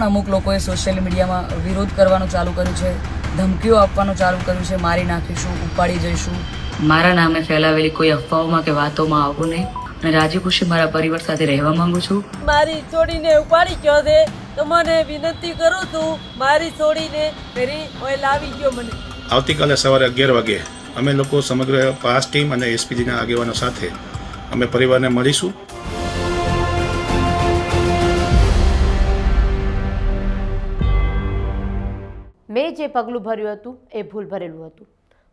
અમુક લોકોએ સોશિયલ મીડિયામાં વિરોધ કરવાનું ચાલુ કર્યું છે, ધમકીઓ આપવાનું ચાલુ કર્યું છે, મારી નાખીશું, ઉપાડી જઈશું. મારા નામે ફેલાવેલી કોઈ અફવાઓમાં કે વાતોમાં આવવું નહીં અને રાજી ખુશી મારા પરિવાર સાથે રહેવા માંગુ છું. મારી છોડીને ઉપાડી ગયો છે તો મને વિનંતી કરું છું, મારી છોડીને ફરી ઓય લાવી ગયો મને. આવતીકાલે સવારે 11 વાગે અમે લોકો સમગ્ર પાસ ટીમ અને એસપીજીના આગેવાનો સાથે અમે પરિવારને મળીશું. મેં જે પગલું ભર્યું હતું એ ભૂલ ભરેલું હતું.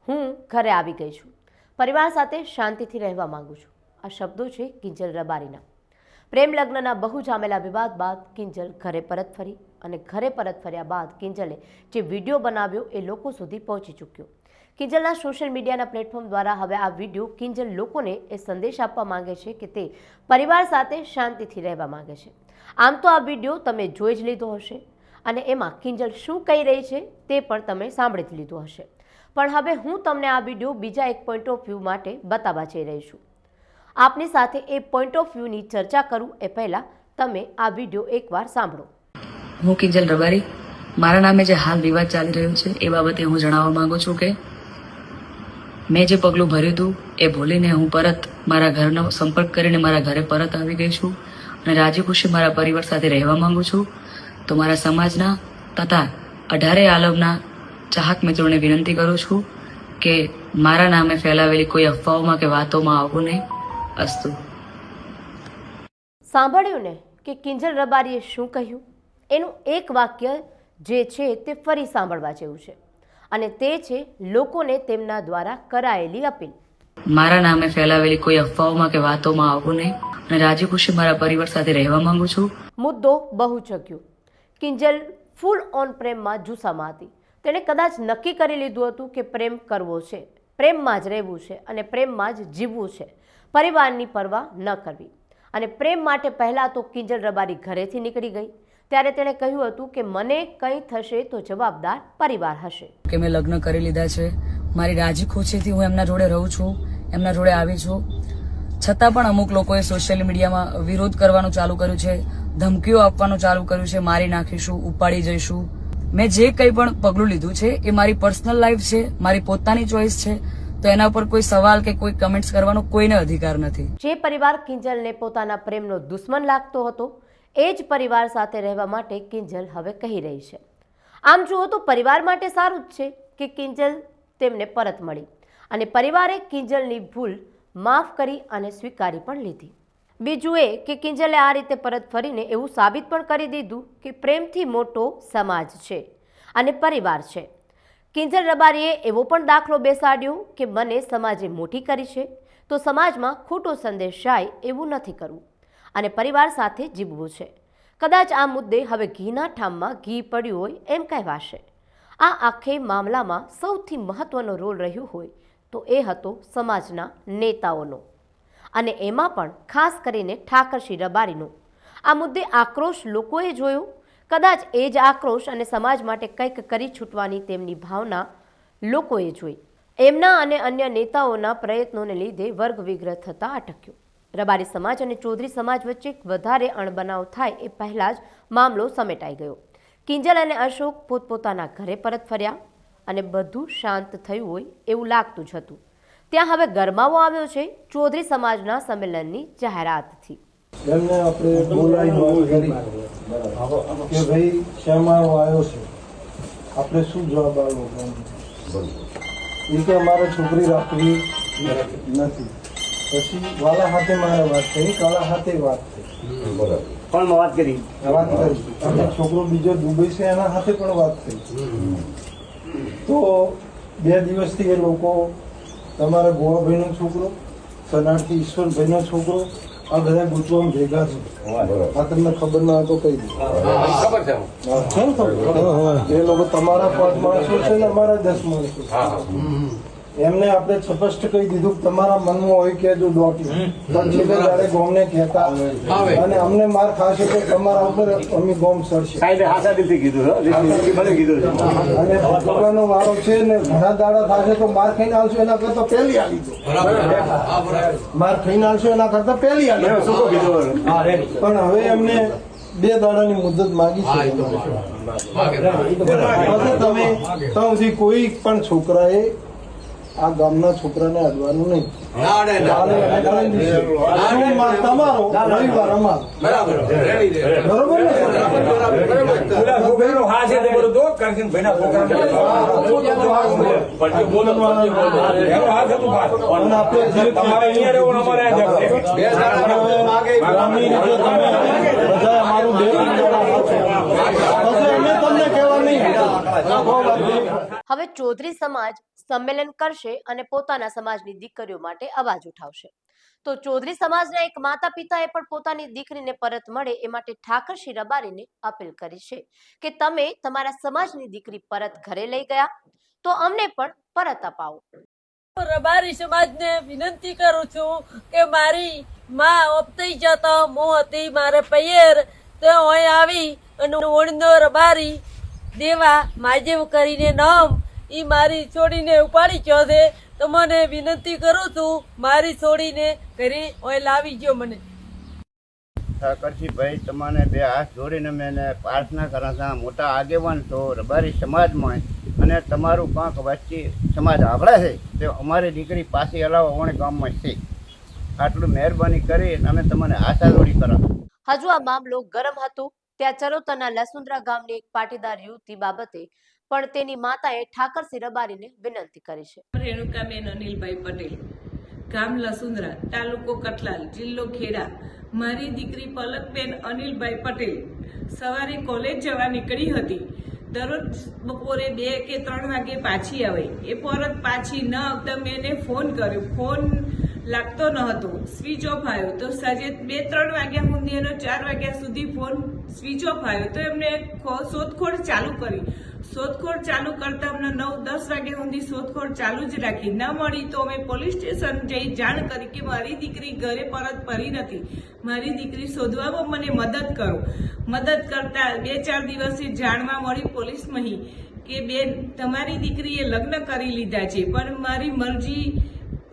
હું ઘરે આવી ગઈ છું. પરિવાર સાથે શાંતિથી રહેવા માંગુ છું. આ શબ્દો છે કિંજલ રબારીના. પ્રેમ લગ્નના બહુ જામેલા વિવાદ બાદ કિંજલ ઘરે પરત ફરી અને ઘરે પરત ફર્યા બાદ કિંજલે જે વિડીયો બનાવ્યો એ લોકો સુધી પહોંચી ચૂક્યો. કિંજલના સોશિયલ મીડિયાના પ્લેટફોર્મ દ્વારા હવે આ વિડીયો કિંજલ લોકોને એ સંદેશ આપવા માંગે છે કે તે પરિવાર સાથે શાંતિથી રહેવા માંગે છે. આમ તો આ વિડીયો તમે જોઈ જ લીધો હશે અને એમાં કિંજલ શું કહી રહી છે તે પણ તમે સાંભળી જ લીધું હશે. પણ હવે હું તમને આ વિડીયો બીજા એક પોઈન્ટ ઓફ વ્યૂ માટે બતાવવા જઈ રહી છું. આપની સાથે એ પોઈન્ટ ઓફ વ્યૂની ચર્ચા કરું એ પહેલાં તમે આ વિડીયો એકવાર સાંભળો. હું કિંજલ રબારી, મારા નામે જે હાલ વિવાદ ચાલી રહ્યો છે એ બાબતે હું જણાવવા માંગુ છું કે મેં જે પગલું ભર્યું હતું એ ભૂલીને હું પરત મારા ઘરનો સંપર્ક કરીને મારા ઘરે પરત આવી ગઈ છું અને રાજી ખુશી મારા પરિવાર સાથે રહેવા માંગુ છું. તો મારા સમાજના તથા 18 આલમના ચાહક મિત્રોને વિનંતી કરું છું કે મારા નામે ફેલાવેલી કોઈ અફવાઓમાં કે વાતોમાં આવવું નહીં. અસ્તુ. સાંભળ્યું ને કે કિંજલ રબારીએ શું કહ્યું? એનું એક વાક્ય જે છે તે ફરી સાંભળવા જેવું છે અને તે છે લોકોને તેમના દ્વારા કરાયેલી અપીલ. મારા નામે ફેલાવેલી કોઈ અફવાઓમાં કે વાતોમાં આવવું નહીં અને રાજી ખુશી મારા પરિવાર સાથે રહેવા માંગુ છું. મુદ્દો બહુ ચગ્યો. કિંજલ ફૂલ ઓન પ્રેમમાં જુસ્સામાં હતી. તેણે કદાચ નક્કી કરી લીધું હતું કે પ્રેમ કરવો છે, પ્રેમમાં જ રહેવું છે અને પ્રેમમાં જ જીવવું છે, પરિવારની પરવા ન કરવી. અને પ્રેમ માટે પહેલાં તો કિંજલ રબારી ઘરેથી નીકળી ગઈ ત્યારે તેણે કહ્યું હતું કે મને કંઈ થશે તો જવાબદાર પરિવાર હશે. કે મેં લગ્ન કરી લીધા છે, મારી રાજી ખુશીથી હું એમના જોડે રહું છું, એમના જોડે આવી છું. છતાં પણ અમુક લોકોએ સોશિયલ મીડિયામાં વિરોધ કરવાનું ચાલુ કર્યું છે, ધમકીઓ આપવાનું ચાલુ કર્યું છે, મારી નાખીશું, ઉપાડી જઈશું. મેં જે કંઈ પણ પગલું લીધું છે એ મારી પર્સનલ લાઈફ છે, મારી પોતાની ચોઈસ છે, તો એના ઉપર કોઈ સવાલ કે કોઈ કમેન્ટ્સ કરવાનો કોઈને અધિકાર નથી. જે પરિવાર કિંજલને પોતાના પ્રેમનો દુશ્મન લાગતો હતો એ જ પરિવાર સાથે રહેવા માટે કિંજલ હવે કહી રહી છે. આમ જુઓ તો પરિવાર માટે સારું જ છે કે કિંજલ તેમને પરત મળી અને પરિવારે કિંજલની ભૂલ માફ કરી અને સ્વીકારી પણ લીધી. બીજું એ કે કિંજલે આ રીતે પરત ફરીને એવું સાબિત પણ કરી દીધું કે પ્રેમથી મોટો સમાજ છે અને પરિવાર છે. કિંજલ રબારીએ એવો પણ દાખલો બેસાડ્યો કે મને સમાજે મોટી કરી છે તો સમાજમાં ખોટો સંદેશ જાય એવું નથી કરવું અને પરિવાર સાથે જીવવું છે. કદાચ આ મુદ્દે હવે ઘીના ઠામમાં ઘી પડ્યું હોય એમ કહેવાશે. આ આખે મામલામાં સૌથી મહત્વનો રોલ રહ્યો હોય તો એ હતો સમાજના નેતાઓનો અને એમાં પણ ખાસ કરીને ઠાકરસિંહ રબારીનો. આ મુદ્દે આક્રોશ લોકોએ જોયો. કદાચ એ જ આક્રોશ અને સમાજ માટે કંઈક કરી છૂટવાની તેમની ભાવના લોકોએ જોઈ. એમના અને અન્ય નેતાઓના પ્રયત્નોને લીધે વર્ગ વિગ્રહ થતાં અટક્યો. રબારી સમાજ અને ચૌધરી સમાજ વચ્ચે વધારે અણબનાવ થાય એ પહેલાં જ મામલો સમેટાઈ ગયો. કિંજલ અને અશોક પોતપોતાના ઘરે પરત ફર્યા અને બધું શાંત થયું હોય એવું લાગતું જ હતું. ત્યાં હવે ગરમાવો આવ્યો છે ચૌધરી સમાજના સંમેલનની જાહેરાતથી. એમને આપણે બોલાવી વાત કરી કે ભાઈ શ્યામાળો આવ્યો છે, આપણે શું જવાબ આવ્યો એ કે અમારે છોકરી રાખવી નથી. પછી વાલા હાથે મારે વાત થઈ, કાળા હાથે વાત થઈ, પણ વાત કરી અને છોકરો બીજો દુબઈ છે એના હાથે પણ વાત થઈ. તો 2 દિવસથી એ લોકો તમારા ગોવાભાઈનો છોકરો, સનારથી ઈશ્વરભાઈનો છોકરો આ બધા ગૂંચવામાં ભેગા છે. આ તમને ખબર ના હોય તો કહી દઉં. કેમ ખબર? એ લોકો તમારા 5 માણસો છે ને અમારા 10 માણસો. એમને આપણે સ્પષ્ટ કહી દીધું તમારા મનમાં હોય કે જો દોટ્યું પણ છે કે જયારે ગોમને કહેતા અને અમને માર ખાશે તો તમારા ઉપર અમે ગોમ સરશે અને ભગવાનનો વારો છે ને ઘણા દાડા થશે તો માર ખાઈને આવશો એના કરતા પહેલી આલી દો. માર ખાઈને આવશો એના કરતા પહેલી આલી દો. પણ હવે એમને 2 દાડાની મુદત માગી છે પછી તમે કોઈ પણ છોકરાએ આ ગામના છોકરાને અડવાનું નહીં. સોમવાર તમારો, રવિવાર અમારો. બરોબર ને? અને આપણે ગ્રામની રીતે તમે બધા અમારું 2-3 દાડા પછી અમે તમને કહેવા નહીં. હવે ચૌધરી સમાજ સંમેલન કરશે અને પોતાના સમાજની દીકરીઓ માટે અવાજ ઉઠાવશે. તો ચૌધરી સમાજના એક માતા પિતાએ પણ પોતાની દીકરીને પરત મળે એ માટે ઠાકરસિંહ રબારીને અપીલ કરી છે કે તમે તમારા સમાજની દીકરી પરત ઘરે લઈ ગયા તો અમને પણ પરત અપાવો. રબારી સમાજને વિનંતી કરું છું કે મારી માં ઓપતી જતા હું હતી મારે પૈયર તો અહીં આવી અને ઓળનો રબારી દેવા માજેવ કરીને નામ ઈ મારી છોડીને ઉપાડી ગયો છે તો મને વિનંતી કરું છું મારી છોડીને ઘરે ઓય લાવી ગયો મને. ઠાકરસિંહભાઈ તમને 2 હાથ જોડીને મેં પ્રાર્થના કરા હતા મોટા આગેવાન તો રબારી સમાજમાં અને તમારું કાંક વચ્ચે સમાજ આવડે છે તે અમારી દીકરી પાછી હલાવો અમારા ગામમાં છે. આટલું મહેરબાની કરી અમે તમને આશાદોડી કરો. હજુ આ મામલો ગરમ હતો ત્યાં ચરોતરના લસુંદરા ગામની એક પાટીદાર યુવતી બાબતે પણ તેની માતાએ ઠાકરસિંહ રબારીને વિનંતી કરી છે. રેણુકાબેન અનિલભાઈ પટેલ, ગામ લસુંદરા, તાલુકો કઠલાલ, જિલ્લો ખેડા. મારી દીકરી પલકબેન અનિલભાઈ પટેલ સવારે કોલેજ જવા નીકળી હતી. દરરોજ બપોરે 2 કે 3 વાગે પાછી આવે. એ પરત પાછી ન આવતા મેં એને ફોન કર્યો. ફોન લાગતો ન હતો, સ્વિચ ઓફ આવ્યો. તો સાંજે 2-3 વાગ્યા સુધી એનો 4 વાગ્યા સુધી ફોન સ્વિચ ઓફ આવ્યો. તો એમને શોધખોળ ચાલુ કરી. શોધખોળ ચાલુ કરતા અમને 9-10 વાગ્યા સુધી શોધખોળ ચાલુ જ રાખી. ન મળી તો અમે પોલીસ સ્ટેશન જઈ જાણ કરી કે મારી દીકરી ઘરે પરત ફરી નથી, મારી દીકરી શોધવામાં મને મદદ કરો. મદદ કરતા 2-4 દિવસે જાણવા મળી પોલીસમાં કે બેન તમારી દીકરીએ લગ્ન કરી લીધા છે પણ મારી મરજી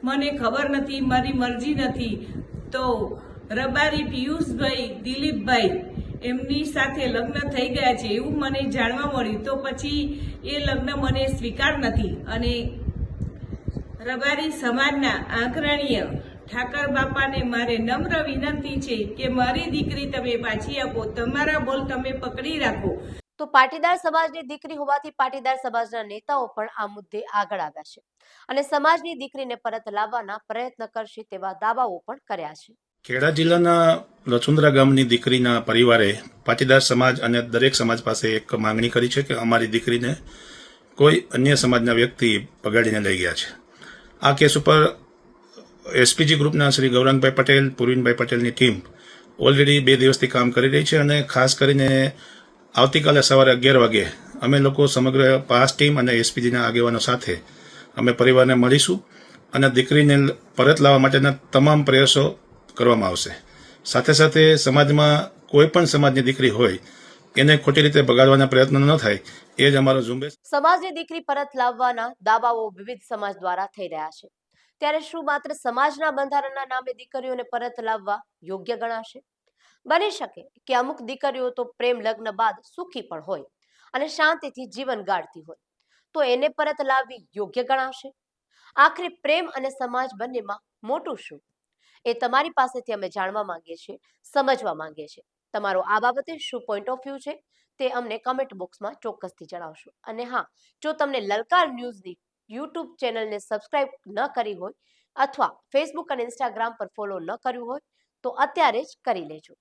મને ખબર નથી, મારી મરજી નથી. તો રબારી પિયુષભાઈ, દિલીપભાઈ એમની સાથે લગ્ન થઈ ગયા છે એવું મને જાણવા મળ્યું. તો પછી એ લગ્ન મને સ્વીકાર નથી અને રબારી સમાજના આગ્રણીય ઠાકર બાપાને મારે નમ્ર વિનંતી છે કે મારી દીકરી તમે પાછી આપો, તમારા બોલ તમે પકડી રાખો. તો પાટીદાર સમાજની દીકરી હોવાથી પાટીદાર સમાજના નેતાઓ પણ આ મુદ્દે આગળ આવ્યા છે અને સમાજની દીકરીને પરત લાવવાના પ્રયત્ન કરશે તેવા દાવાઓ પણ કર્યા છે. ખેડા જિલ્લાના લચુંદ્રા ગામની દીકરીના પરિવારે પાટીદાર સમાજ અને દરેક સમાજ પાસે એક માંગણી કરી છે કે અમારી દીકરીને કોઈ અન્ય સમાજના વ્યક્તિ પગાડીને લઈ ગયા છે. આ કેસ ઉપર એસપીજી ગ્રુપના શ્રી ગૌરાંગભાઈ પટેલ, પૂર્વિનભાઈ પટેલની ટીમ ઓલરેડી 2 દિવસથી કામ કરી રહી છે અને ખાસ કરીને આવતીકાલે સવારે 11 વાગે અમે લોકો સમગ્ર પાસ ટીમ અને એસપીજીના આગેવાનો સાથે અમે પરિવારને મળીશું અને દીકરીને પરત લાવવા માટેના તમામ પ્રયાસો કરવામાં આવશે. સાથે સાથે સમાજમાં કોઈ પણ સમાજની દીકરી હોય એને ખોટી રીતે બગાડવાના પ્રયત્નો ન થાય એ જ અમારો ઝુંબેશ. સમાજની દીકરી પરત લાવવાના દાવાઓ વિવિધ સમાજ દ્વારા થઈ રહ્યા છે ત્યારે શું માત્ર સમાજના બંધારણના નામે દીકરીઓને પરત લાવવા યોગ્ય ગણાશે? બની શકે કે અમુક દીકરીઓ તો પ્રેમ લગ્ન બાદ સુખી પણ હોય અને શાંતિથી જીવન ગાળતી હોય તો એને પરત લાવવી યોગ્ય ગણાશે? આખરે પ્રેમ અને સમાજ બંનેમાં મોટું શું એ તમારી પાસેથી અમે જાણવા માંગીએ છીએ, સમજવા માંગીએ છીએ. તમારો આ બાબતે શું પોઈન્ટ ઓફ વ્યૂ છે તે અમને કમેન્ટ બોક્સમાં ચોક્કસથી જણાવશો. અને હા, જો તમને લલકાર ન્યૂઝની યુટ્યુબ ચેનલને સબસ્ક્રાઇબ ન કરી હોય અથવા ફેસબુક અને ઇન્સ્ટાગ્રામ પર ફોલો ન કર્યું હોય તો અત્યારે જ કરી લેજો.